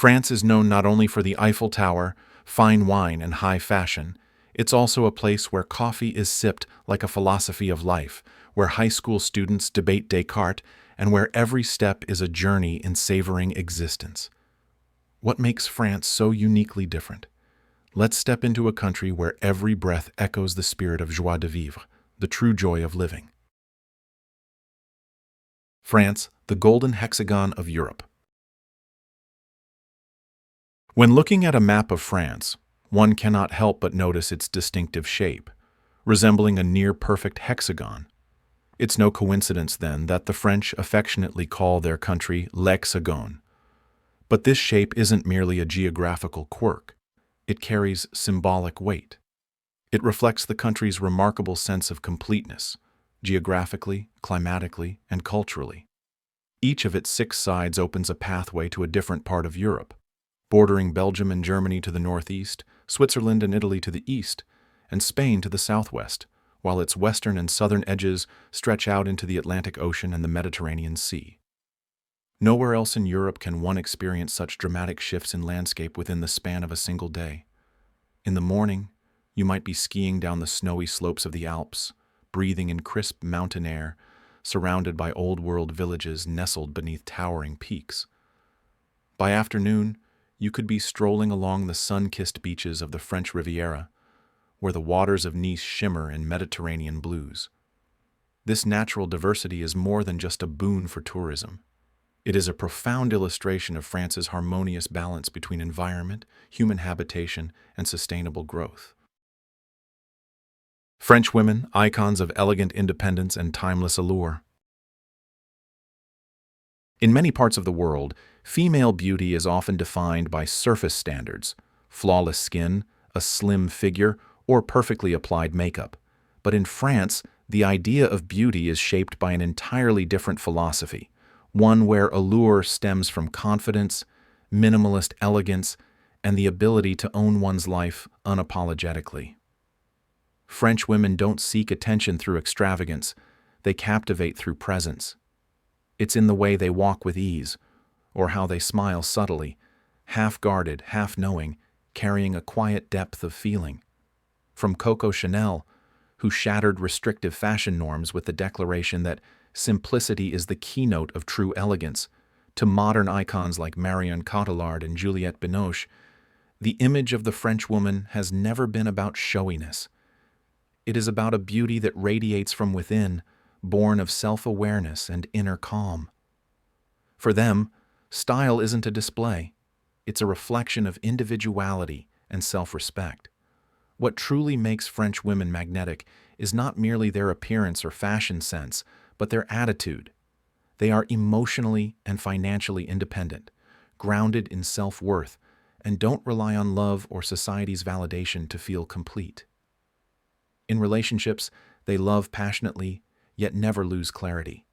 France is known not only for the Eiffel Tower, fine wine, and high fashion. It's also a place where coffee is sipped like a philosophy of life, where high school students debate Descartes, and where every step is a journey in savoring existence. What makes France so uniquely different? Let's step into a country where every breath echoes the spirit of joie de vivre, the true joy of living. France, the golden hexagon of Europe. When looking at a map of France, one cannot help but notice its distinctive shape, resembling a near-perfect hexagon. It's no coincidence, then, that the French affectionately call their country l'hexagone. But this shape isn't merely a geographical quirk. It carries symbolic weight. It reflects the country's remarkable sense of completeness, geographically, climatically, and culturally. Each of its 6 sides opens a pathway to a different part of Europe, bordering Belgium and Germany to the northeast, Switzerland and Italy to the east, and Spain to the southwest, while its western and southern edges stretch out into the Atlantic Ocean and the Mediterranean Sea. Nowhere else in Europe can one experience such dramatic shifts in landscape within the span of a single day. In the morning, you might be skiing down the snowy slopes of the Alps, breathing in crisp mountain air, surrounded by old-world villages nestled beneath towering peaks. By afternoon, you could be strolling along the sun-kissed beaches of the French Riviera, where the waters of Nice shimmer in Mediterranean blues. This natural diversity is more than just a boon for tourism. It is a profound illustration of France's harmonious balance between environment, human habitation, and sustainable growth. French women, icons of elegant independence and timeless allure. In many parts of the world, female beauty is often defined by surface standards, flawless skin, a slim figure, or perfectly applied makeup. But in France, the idea of beauty is shaped by an entirely different philosophy, one where allure stems from confidence, minimalist elegance, and the ability to own one's life unapologetically. French women don't seek attention through extravagance, they captivate through presence. It's in the way they walk with ease, or how they smile subtly, half-guarded, half-knowing, carrying a quiet depth of feeling. From Coco Chanel, who shattered restrictive fashion norms with the declaration that simplicity is the keynote of true elegance, to modern icons like Marion Cotillard and Juliette Binoche, the image of the French woman has never been about showiness. It is about a beauty that radiates from within, born of self-awareness and inner calm. For them, style isn't a display. It's a reflection of individuality and self-respect. What truly makes French women magnetic is not merely their appearance or fashion sense, but their attitude. They are emotionally and financially independent, grounded in self-worth, and don't rely on love or society's validation to feel complete. In relationships, they love passionately, yet never lose clarity.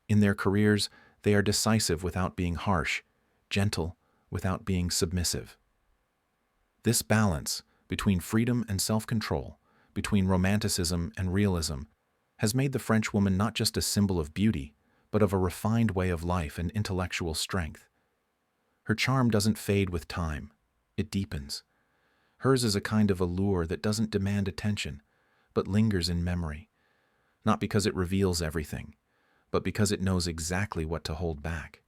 In their careers, they are decisive without being harsh, gentle without being submissive. This balance between freedom and self-control, between romanticism and realism, has made the French woman not just a symbol of beauty, but of a refined way of life and intellectual strength. Her charm doesn't fade with time, it deepens. Hers is a kind of allure that doesn't demand attention, but lingers in memory, not because it reveals everything, but because it knows exactly what to hold back.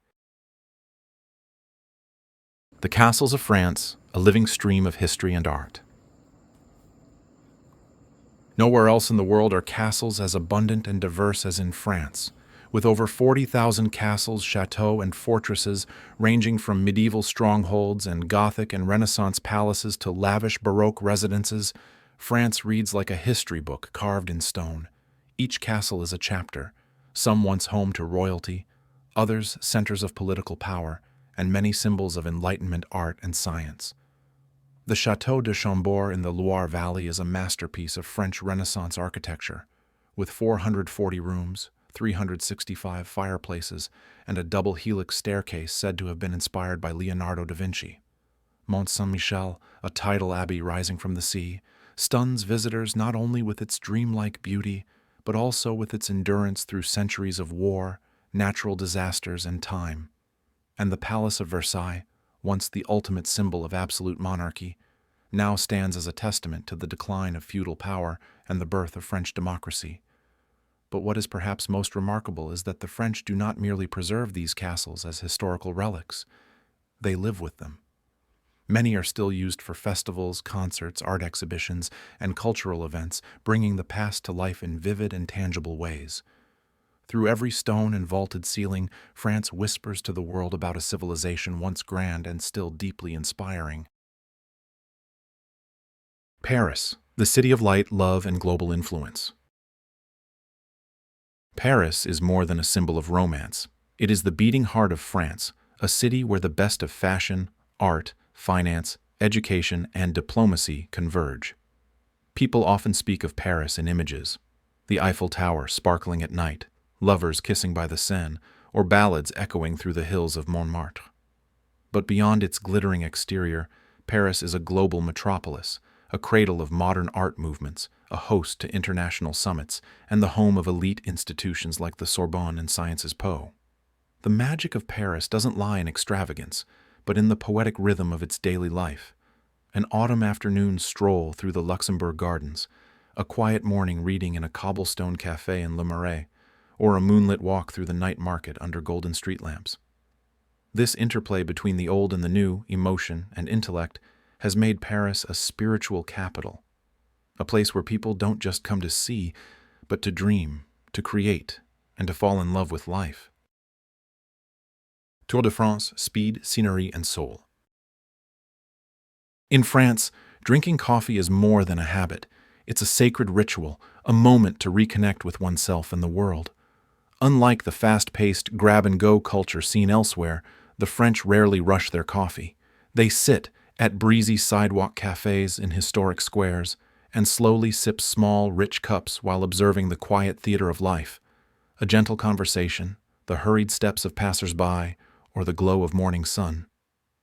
The Castles of France, a living stream of history and art. Nowhere else in the world are castles as abundant and diverse as in France, with over 40,000 castles, chateaux, and fortresses ranging from medieval strongholds and Gothic and Renaissance palaces to lavish Baroque residences. France reads like a history book carved in stone. Each castle is a chapter, some once home to royalty, others centers of political power, and many symbols of Enlightenment art and science. The Château de Chambord in the Loire Valley is a masterpiece of French Renaissance architecture, with 440 rooms, 365 fireplaces, and a double helix staircase said to have been inspired by Leonardo da Vinci. Mont Saint-Michel, a tidal abbey rising from the sea, stuns visitors not only with its dreamlike beauty, but also with its endurance through centuries of war, natural disasters, and time. And the Palace of Versailles, once the ultimate symbol of absolute monarchy, now stands as a testament to the decline of feudal power and the birth of French democracy. But what is perhaps most remarkable is that the French do not merely preserve these castles as historical relics. They live with them. Many are still used for festivals, concerts, art exhibitions, and cultural events, bringing the past to life in vivid and tangible ways. Through every stone and vaulted ceiling, France whispers to the world about a civilization once grand and still deeply inspiring. Paris, the city of light, love, and global influence. Paris is more than a symbol of romance. It is the beating heart of France, a city where the best of fashion, art, finance, education, and diplomacy converge. People often speak of Paris in images: the Eiffel Tower sparkling at night, lovers kissing by the Seine, or ballads echoing through the hills of Montmartre. But beyond its glittering exterior, Paris is a global metropolis, a cradle of modern art movements, a host to international summits, and the home of elite institutions like the Sorbonne and Sciences Po. The magic of Paris doesn't lie in extravagance, but in the poetic rhythm of its daily life. An autumn afternoon stroll through the Luxembourg Gardens, a quiet morning reading in a cobblestone cafe in Le Marais, or a moonlit walk through the night market under golden street lamps. This interplay between the old and the new, emotion and intellect, has made Paris a spiritual capital, a place where people don't just come to see, but to dream, to create, and to fall in love with life. Tour de France, speed, scenery, and soul. In France, drinking coffee is more than a habit. It's a sacred ritual, a moment to reconnect with oneself and the world. Unlike the fast-paced, grab-and-go culture seen elsewhere, the French rarely rush their coffee. They sit at breezy sidewalk cafes in historic squares and slowly sip small, rich cups while observing the quiet theater of life. A gentle conversation, the hurried steps of passers-by, or the glow of morning sun.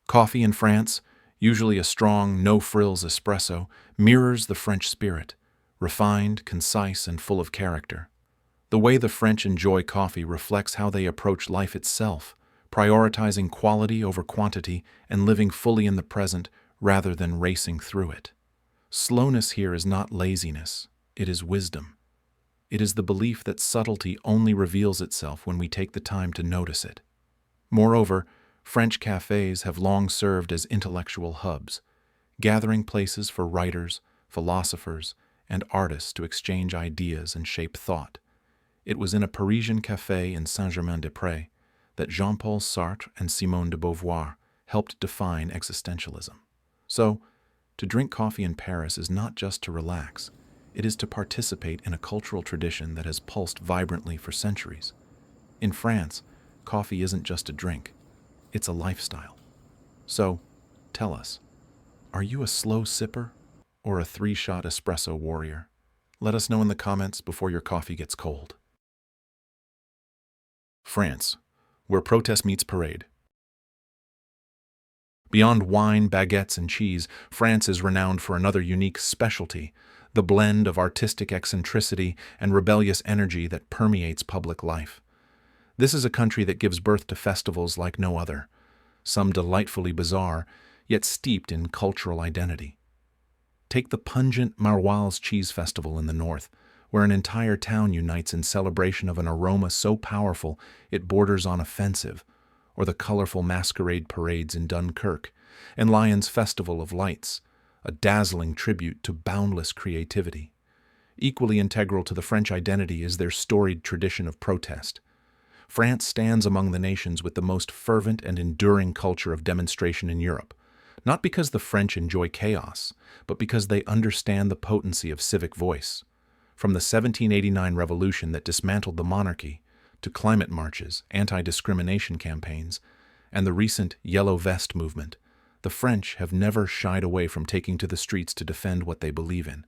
Coffee in France, usually a strong, no-frills espresso, mirrors the French spirit, refined, concise, and full of character. The way the French enjoy coffee reflects how they approach life itself, prioritizing quality over quantity and living fully in the present rather than racing through it. Slowness here is not laziness, it is wisdom. It is the belief that subtlety only reveals itself when we take the time to notice it. Moreover, French cafes have long served as intellectual hubs, gathering places for writers, philosophers, and artists to exchange ideas and shape thought. It was in a Parisian café in Saint-Germain-des-Prés that Jean-Paul Sartre and Simone de Beauvoir helped define existentialism. So, to drink coffee in Paris is not just to relax, it is to participate in a cultural tradition that has pulsed vibrantly for centuries. In France, coffee isn't just a drink, it's a lifestyle. So, tell us, are you a slow sipper or a 3-shot espresso warrior? Let us know in the comments before your coffee gets cold. France, where protest meets parade. Beyond wine, baguettes, and cheese, France is renowned for another unique specialty, the blend of artistic eccentricity and rebellious energy that permeates public life. This is a country that gives birth to festivals like no other, some delightfully bizarre, yet steeped in cultural identity. Take the pungent Maroilles Cheese Festival in the north, where an entire town unites in celebration of an aroma so powerful it borders on offensive, or the colorful masquerade parades in Dunkirk, and Lyon's Festival of Lights, a dazzling tribute to boundless creativity. Equally integral to the French identity is their storied tradition of protest. France stands among the nations with the most fervent and enduring culture of demonstration in Europe, not because the French enjoy chaos, but because they understand the potency of civic voice. From the 1789 revolution that dismantled the monarchy, to climate marches, anti-discrimination campaigns, and the recent Yellow Vest movement, the French have never shied away from taking to the streets to defend what they believe in.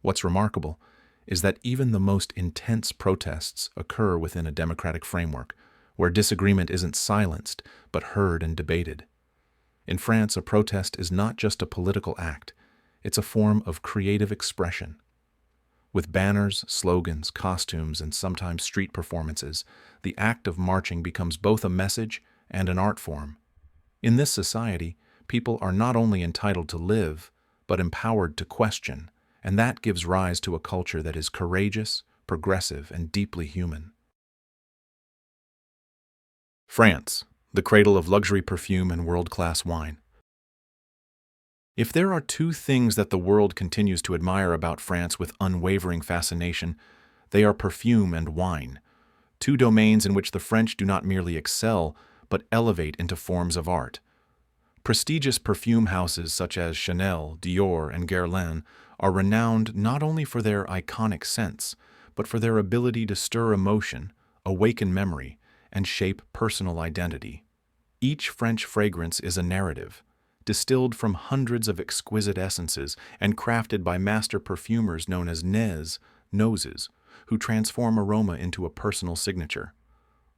What's remarkable is that even the most intense protests occur within a democratic framework, where disagreement isn't silenced, but heard and debated. In France, a protest is not just a political act, it's a form of creative expression. With banners, slogans, costumes, and sometimes street performances, the act of marching becomes both a message and an art form. In this society, people are not only entitled to live, but empowered to question, and that gives rise to a culture that is courageous, progressive, and deeply human. France, the cradle of luxury perfume and world-class wine. If there are two things that the world continues to admire about France with unwavering fascination, they are perfume and wine, two domains in which the French do not merely excel, but elevate into forms of art. Prestigious perfume houses such as Chanel, Dior, and Guerlain are renowned not only for their iconic scents, but for their ability to stir emotion, awaken memory, and shape personal identity. Each French fragrance is a narrative, distilled from hundreds of exquisite essences and crafted by master perfumers known as noses, who transform aroma into a personal signature.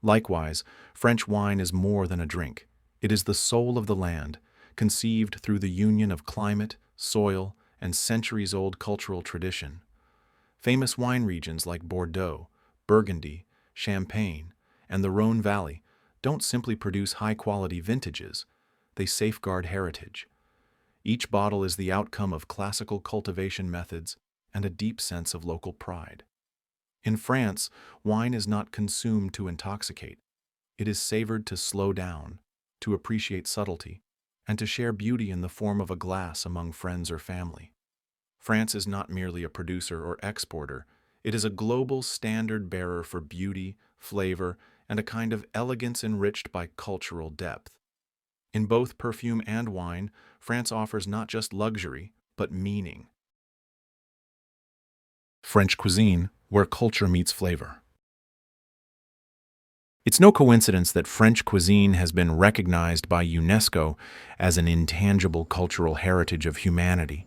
Likewise, French wine is more than a drink. It is the soul of the land, conceived through the union of climate, soil, and centuries-old cultural tradition. Famous wine regions like Bordeaux, Burgundy, Champagne, and the Rhône Valley don't simply produce high-quality vintages, they safeguard heritage. Each bottle is the outcome of classical cultivation methods and a deep sense of local pride. In France, wine is not consumed to intoxicate. It is savored to slow down, to appreciate subtlety, and to share beauty in the form of a glass among friends or family. France is not merely a producer or exporter, it is a global standard-bearer for beauty, flavor, and a kind of elegance enriched by cultural depth. In both perfume and wine, France offers not just luxury, but meaning. French cuisine, where culture meets flavor. It's no coincidence that French cuisine has been recognized by UNESCO as an intangible cultural heritage of humanity.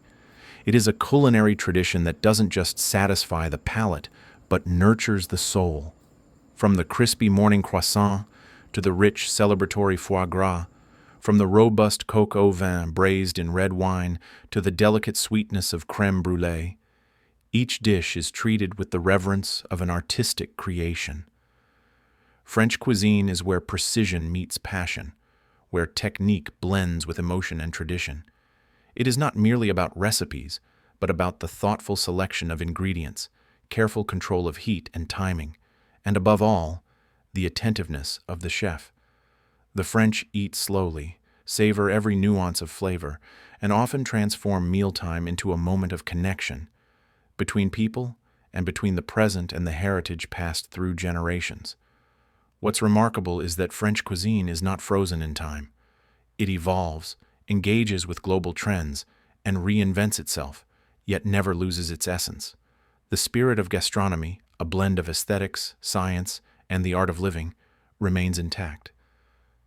It is a culinary tradition that doesn't just satisfy the palate, but nurtures the soul. From the crispy morning croissant to the rich celebratory foie gras, from the robust coq au vin braised in red wine to the delicate sweetness of crème brûlée, each dish is treated with the reverence of an artistic creation. French cuisine is where precision meets passion, where technique blends with emotion and tradition. It is not merely about recipes, but about the thoughtful selection of ingredients, careful control of heat and timing, and above all, the attentiveness of the chef. The French eat slowly, savor every nuance of flavor, and often transform mealtime into a moment of connection between people and between the present and the heritage passed through generations. What's remarkable is that French cuisine is not frozen in time. It evolves, engages with global trends, and reinvents itself, yet never loses its essence. The spirit of gastronomy, a blend of aesthetics, science, and the art of living, remains intact.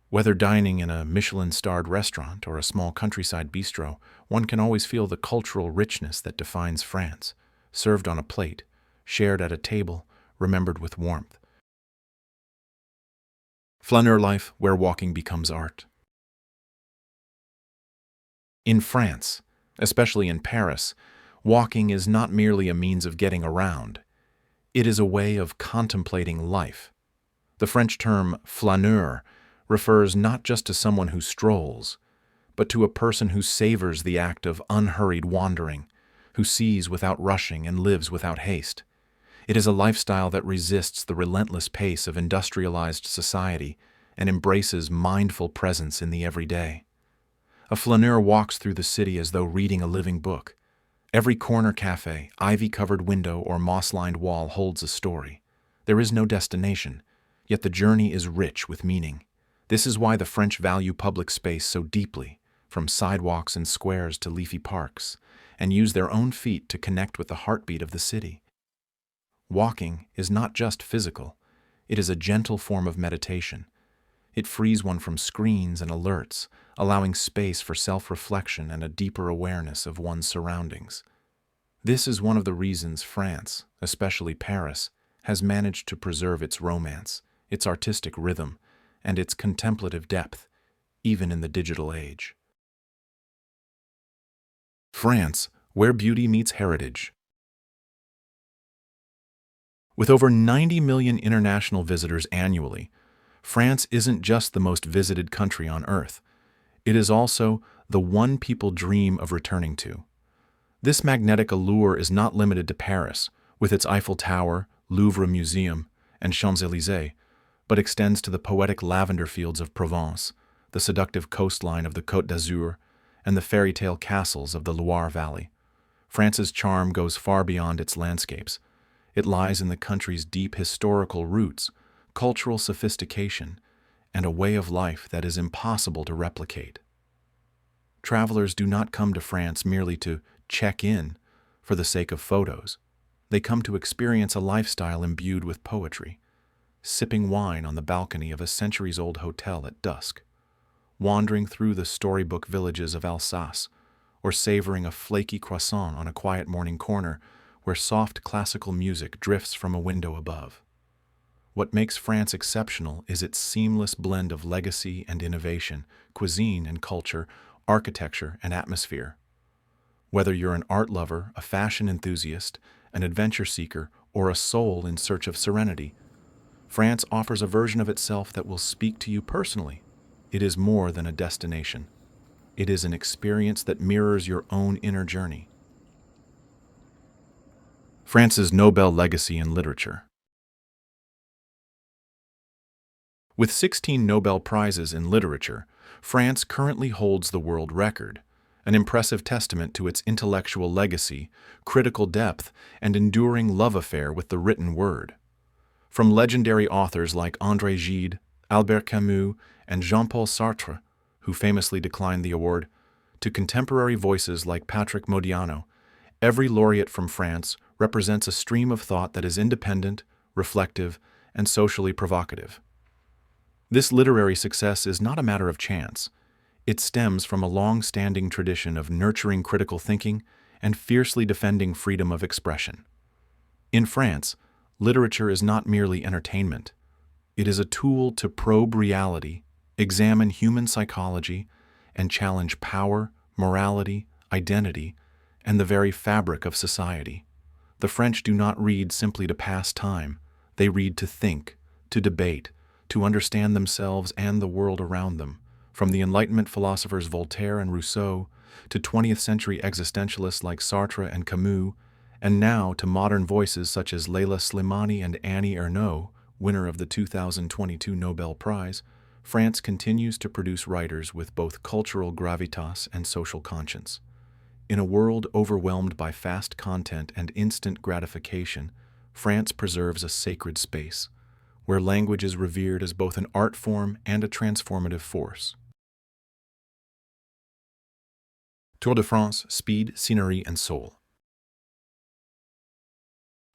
Whether dining in a Michelin-starred restaurant or a small countryside bistro, one can always feel the cultural richness that defines France, served on a plate, shared at a table, remembered with warmth. Flâneur life, where walking becomes art. In France, especially in Paris, walking is not merely a means of getting around. It is a way of contemplating life. The French term flâneur refers not just to someone who strolls, but to a person who savors the act of unhurried wandering, who sees without rushing and lives without haste. It is a lifestyle that resists the relentless pace of industrialized society and embraces mindful presence in the everyday. A flâneur walks through the city as though reading a living book. Every corner cafe, ivy-covered window, or moss-lined wall holds a story. There is no destination, yet the journey is rich with meaning. This is why the French value public space so deeply, from sidewalks and squares to leafy parks, and use their own feet to connect with the heartbeat of the city. Walking is not just physical, it is a gentle form of meditation. It frees one from screens and alerts, allowing space for self-reflection and a deeper awareness of one's surroundings. This is one of the reasons France, especially Paris, has managed to preserve its romance, its artistic rhythm, and its contemplative depth, even in the digital age. France, where beauty meets heritage. With over 90 million international visitors annually, France isn't just the most visited country on Earth. It is also the one people dream of returning to. This magnetic allure is not limited to Paris, with its Eiffel Tower, Louvre Museum, and Champs-Élysées, but extends to the poetic lavender fields of Provence, the seductive coastline of the Côte d'Azur, and the fairy tale castles of the Loire Valley. France's charm goes far beyond its landscapes. It lies in the country's deep historical roots, cultural sophistication, and a way of life that is impossible to replicate. Travelers do not come to France merely to check in for the sake of photos. They come to experience a lifestyle imbued with poetry, sipping wine on the balcony of a centuries-old hotel at dusk, wandering through the storybook villages of Alsace, or savoring a flaky croissant on a quiet morning corner where soft classical music drifts from a window above. What makes France exceptional is its seamless blend of legacy and innovation, cuisine and culture, architecture and atmosphere. Whether you're an art lover, a fashion enthusiast, an adventure seeker, or a soul in search of serenity, France offers a version of itself that will speak to you personally. It is more than a destination. It is an experience that mirrors your own inner journey. France's Nobel legacy in literature. With 16 Nobel Prizes in literature, France currently holds the world record, an impressive testament to its intellectual legacy, critical depth, and enduring love affair with the written word. From legendary authors like André Gide, Albert Camus, and Jean-Paul Sartre, who famously declined the award, to contemporary voices like Patrick Modiano, every laureate from France represents a stream of thought that is independent, reflective, and socially provocative. This literary success is not a matter of chance. It stems from a long-standing tradition of nurturing critical thinking and fiercely defending freedom of expression. In France, literature is not merely entertainment. It is a tool to probe reality, examine human psychology, and challenge power, morality, identity, and the very fabric of society. The French do not read simply to pass time. They read to think, to debate, to understand themselves and the world around them, from the Enlightenment philosophers Voltaire and Rousseau, to 20th century existentialists like Sartre and Camus, and now to modern voices such as Leila Slimani and Annie Ernaux, winner of the 2022 Nobel Prize. France continues to produce writers with both cultural gravitas and social conscience. In a world overwhelmed by fast content and instant gratification, France preserves a sacred space, where language is revered as both an art form and a transformative force. Tour de France, speed, scenery, and soul.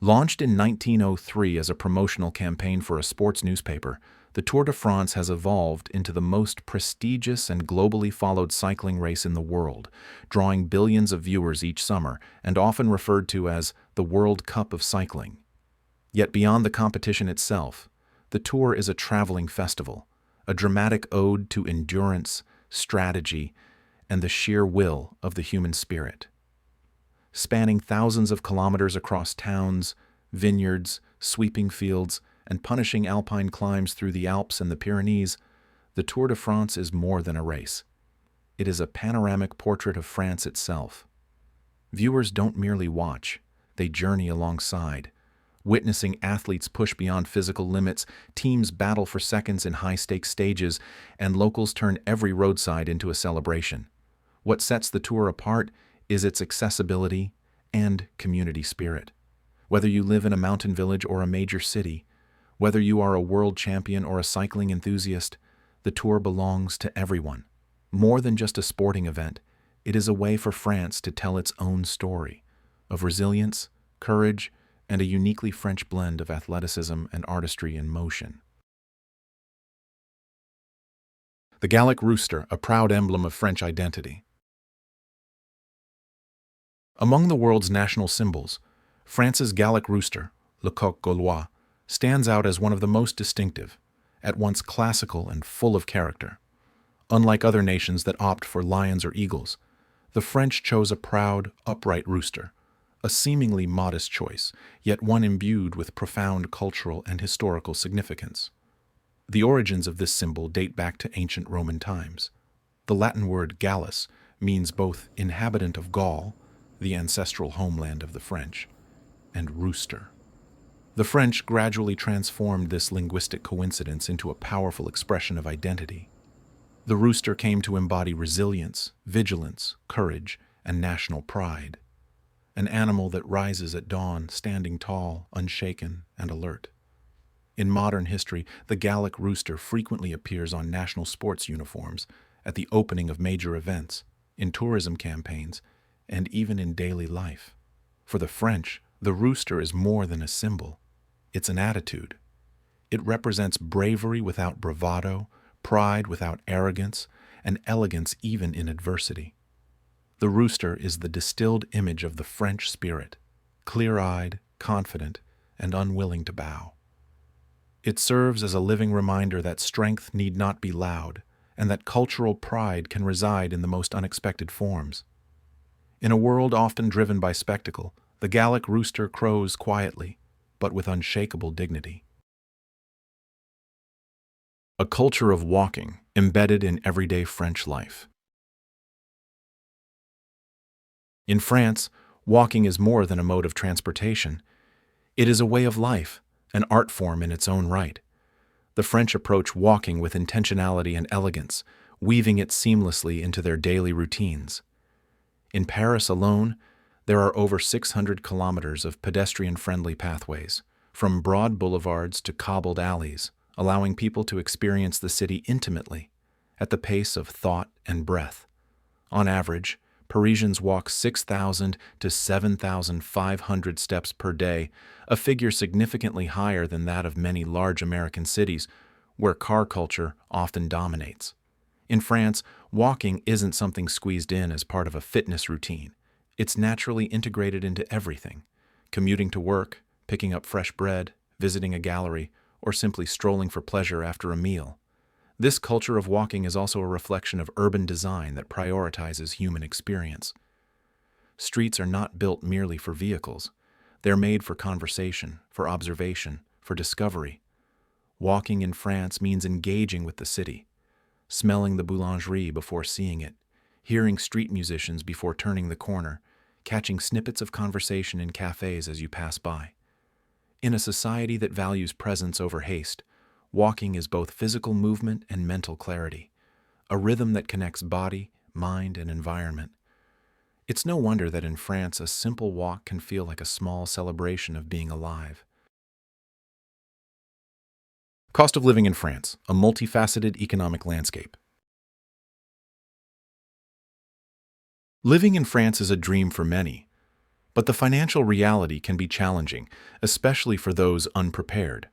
Launched in 1903 as a promotional campaign for a sports newspaper, the Tour de France has evolved into the most prestigious and globally followed cycling race in the world, drawing billions of viewers each summer and often referred to as the World Cup of Cycling. Yet beyond the competition itself, the Tour is a traveling festival, a dramatic ode to endurance, strategy, and the sheer will of the human spirit. Spanning thousands of kilometers across towns, vineyards, sweeping fields, and punishing alpine climbs through the Alps and the Pyrenees, the Tour de France is more than a race. It is a panoramic portrait of France itself. Viewers don't merely watch, they journey alongside, witnessing athletes push beyond physical limits, teams battle for seconds in high-stakes stages, and locals turn every roadside into a celebration. What sets the Tour apart is its accessibility and community spirit. Whether you live in a mountain village or a major city, whether you are a world champion or a cycling enthusiast, the Tour belongs to everyone. More than just a sporting event, it is a way for France to tell its own story of resilience, courage, and a uniquely French blend of athleticism and artistry in motion. The Gallic Rooster, a proud emblem of French identity. Among the world's national symbols, France's Gallic Rooster, le coq gaulois, stands out as one of the most distinctive, at once classical and full of character. Unlike other nations that opt for lions or eagles, the French chose a proud, upright rooster, a seemingly modest choice, yet one imbued with profound cultural and historical significance. The origins of this symbol date back to ancient Roman times. The Latin word Gallus means both inhabitant of Gaul, the ancestral homeland of the French, and rooster. The French gradually transformed this linguistic coincidence into a powerful expression of identity. The rooster came to embody resilience, vigilance, courage, and national pride. An animal that rises at dawn, standing tall, unshaken, and alert. In modern history, the Gallic Rooster frequently appears on national sports uniforms, at the opening of major events, in tourism campaigns, and even in daily life. For the French, the rooster is more than a symbol. It's an attitude. It represents bravery without bravado, pride without arrogance, and elegance even in adversity. The rooster is the distilled image of the French spirit, clear-eyed, confident, and unwilling to bow. It serves as a living reminder that strength need not be loud, and that cultural pride can reside in the most unexpected forms. In a world often driven by spectacle, the Gallic rooster crows quietly, but with unshakable dignity. A culture of walking embedded in everyday French life. In France, walking is more than a mode of transportation. It is a way of life, an art form in its own right. The French approach walking with intentionality and elegance, weaving it seamlessly into their daily routines. In Paris alone, there are over 600 kilometers of pedestrian-friendly pathways, from broad boulevards to cobbled alleys, allowing people to experience the city intimately, at the pace of thought and breath. On average, Parisians walk 6,000 to 7,500 steps per day, a figure significantly higher than that of many large American cities, where car culture often dominates. In France, walking isn't something squeezed in as part of a fitness routine. It's naturally integrated into everything: commuting to work, picking up fresh bread, visiting a gallery, or simply strolling for pleasure after a meal. This culture of walking is also a reflection of urban design that prioritizes human experience. Streets are not built merely for vehicles. They're made for conversation, for observation, for discovery. Walking in France means engaging with the city, smelling the boulangerie before seeing it, hearing street musicians before turning the corner, catching snippets of conversation in cafes as you pass by. In a society that values presence over haste, walking is both physical movement and mental clarity, a rhythm that connects body, mind, and environment. It's no wonder that in France, a simple walk can feel like a small celebration of being alive. Cost of living in France, a multifaceted economic landscape. Living in France is a dream for many, but the financial reality can be challenging, especially for those unprepared.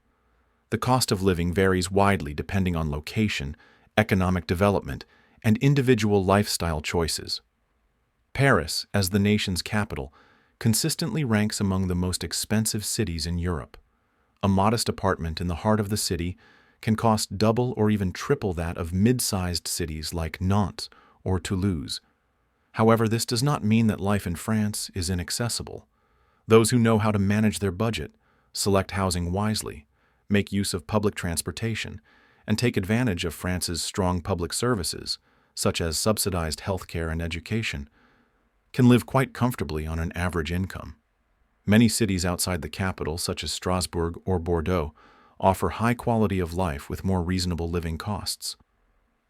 The cost of living varies widely depending on location, economic development, and individual lifestyle choices. Paris, as the nation's capital, consistently ranks among the most expensive cities in Europe. A modest apartment in the heart of the city can cost double or even triple that of mid-sized cities like Nantes or Toulouse. However, this does not mean that life in France is inaccessible. Those who know how to manage their budget, select housing wisely, make use of public transportation, and take advantage of France's strong public services, such as subsidized healthcare and education, can live quite comfortably on an average income. Many cities outside the capital, such as Strasbourg or Bordeaux, offer high quality of life with more reasonable living costs.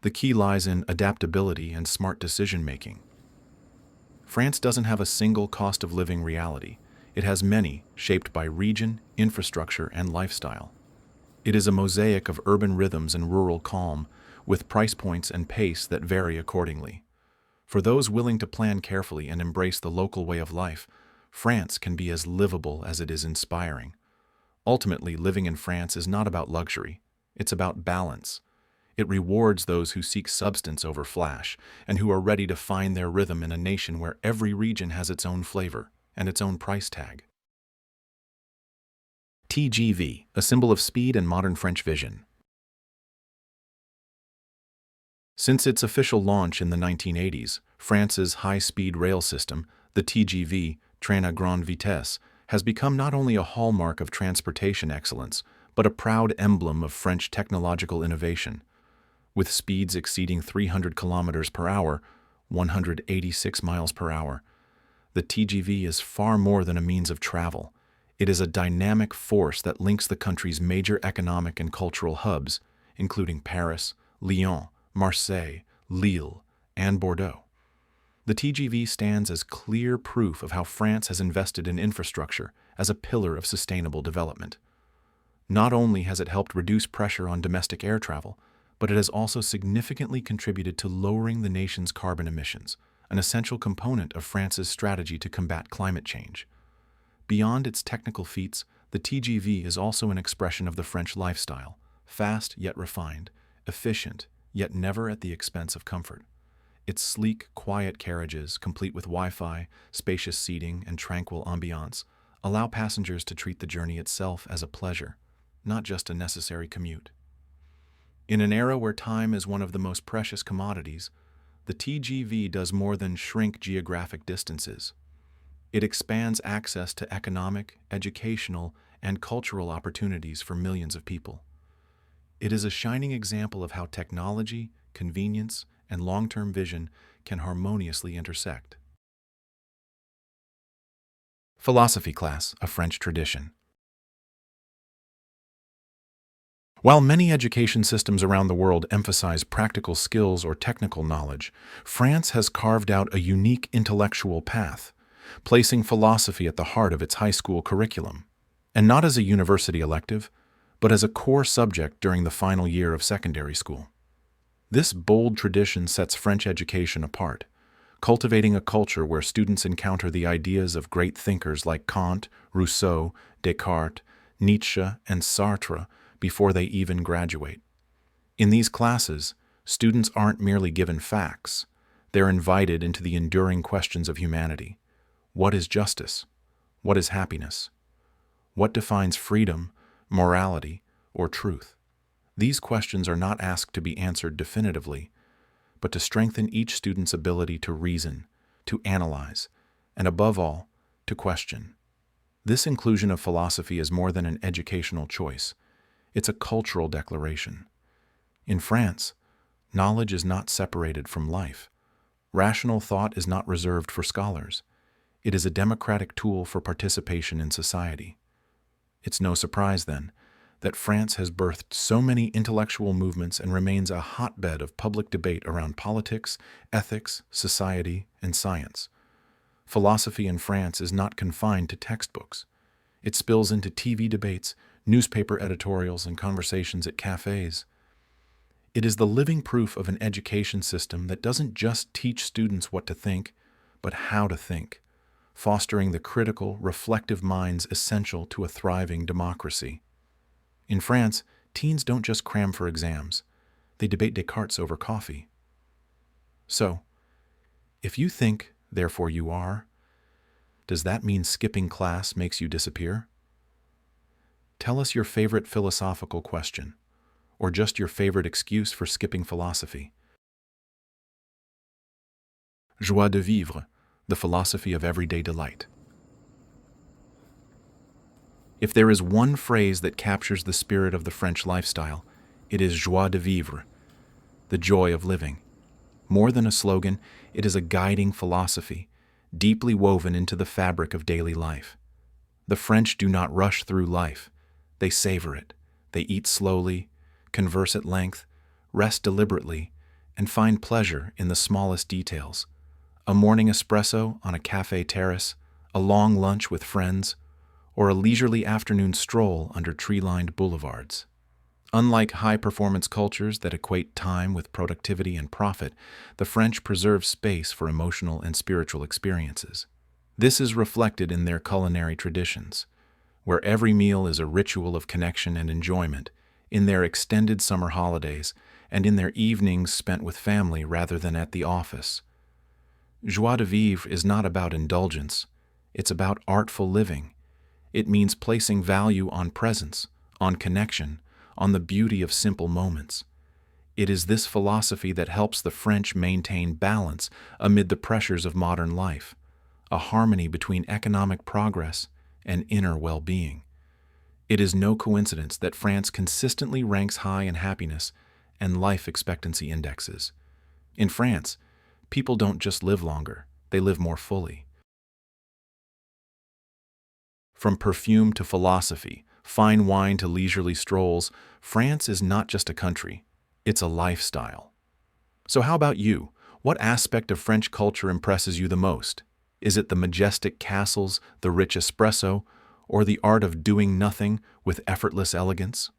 The key lies in adaptability and smart decision-making. France doesn't have a single cost of living reality. It has many, shaped by region, infrastructure, and lifestyle. It is a mosaic of urban rhythms and rural calm, with price points and pace that vary accordingly. For those willing to plan carefully and embrace the local way of life, France can be as livable as it is inspiring. Ultimately, living in France is not about luxury. It's about balance. It rewards those who seek substance over flash, and who are ready to find their rhythm in a nation where every region has its own flavor and its own price tag. TGV, a symbol of speed and modern French vision. Since its official launch in the 1980s, France's high-speed rail system, the TGV, Train à grande vitesse, has become not only a hallmark of transportation excellence, but a proud emblem of French technological innovation. with speeds exceeding 300 kilometers per hour, 186 miles per hour. The TGV is far more than a means of travel. It is a dynamic force that links the country's major economic and cultural hubs, including Paris, Lyon, Marseille, Lille, and Bordeaux. The TGV stands as clear proof of how France has invested in infrastructure as a pillar of sustainable development. Not only has it helped reduce pressure on domestic air travel, but it has also significantly contributed to lowering the nation's carbon emissions, an essential component of France's strategy to combat climate change. Beyond its technical feats, the TGV is also an expression of the French lifestyle, fast yet refined, efficient yet never at the expense of comfort. Its sleek, quiet carriages, complete with Wi-Fi, spacious seating, and tranquil ambiance, allow passengers to treat the journey itself as a pleasure, not just a necessary commute. In an era where time is one of the most precious commodities, the TGV does more than shrink geographic distances. It expands access to economic, educational, and cultural opportunities for millions of people. It is a shining example of how technology, convenience, and long-term vision can harmoniously intersect. Philosophy class, a French tradition. While many education systems around the world emphasize practical skills or technical knowledge, France has carved out a unique intellectual path, placing philosophy at the heart of its high school curriculum, and not as a university elective, but as a core subject during the final year of secondary school. This bold tradition sets French education apart, cultivating a culture where students encounter the ideas of great thinkers like Kant, Rousseau, Descartes, Nietzsche, and Sartre before they even graduate. In these classes, students aren't merely given facts. They're invited into the enduring questions of humanity. What is justice? What is happiness? What defines freedom, morality, or truth? These questions are not asked to be answered definitively, but to strengthen each student's ability to reason, to analyze, and above all, to question. This inclusion of philosophy is more than an educational choice. It's a cultural declaration. In France, knowledge is not separated from life. Rational thought is not reserved for scholars. It is a democratic tool for participation in society. It's no surprise, then, that France has birthed so many intellectual movements and remains a hotbed of public debate around politics, ethics, society, and science. Philosophy in France is not confined to textbooks. It spills into TV debates, newspaper editorials, and conversations at cafes. It is the living proof of an education system that doesn't just teach students what to think, but how to think, fostering the critical, reflective minds essential to a thriving democracy. In France, teens don't just cram for exams. They debate Descartes over coffee. So, if you think, therefore you are, does that mean skipping class makes you disappear? Tell us your favorite philosophical question, or just your favorite excuse for skipping philosophy. Joie de Vivre, the philosophy of everyday delight. If there is one phrase that captures the spirit of the French lifestyle, it is joie de vivre, the joy of living. More than a slogan, it is a guiding philosophy, deeply woven into the fabric of daily life. The French do not rush through life. They savor it. They eat slowly, converse at length, rest deliberately, and find pleasure in the smallest details. A morning espresso on a cafe terrace, a long lunch with friends, or a leisurely afternoon stroll under tree-lined boulevards. Unlike high-performance cultures that equate time with productivity and profit, the French preserve space for emotional and spiritual experiences. This is reflected in their culinary traditions, where every meal is a ritual of connection and enjoyment, in their extended summer holidays, and in their evenings spent with family rather than at the office. Joie de vivre is not about indulgence. It's about artful living. It means placing value on presence, on connection, on the beauty of simple moments. It is this philosophy that helps the French maintain balance amid the pressures of modern life, a harmony between economic progress and inner well-being. It is no coincidence that France consistently ranks high in happiness and life expectancy indexes. In France, people don't just live longer, they live more fully. From perfume to philosophy, fine wine to leisurely strolls, France is not just a country, it's a lifestyle. So how about you? What aspect of French culture impresses you the most? Is it the majestic castles, the rich espresso, or the art of doing nothing with effortless elegance?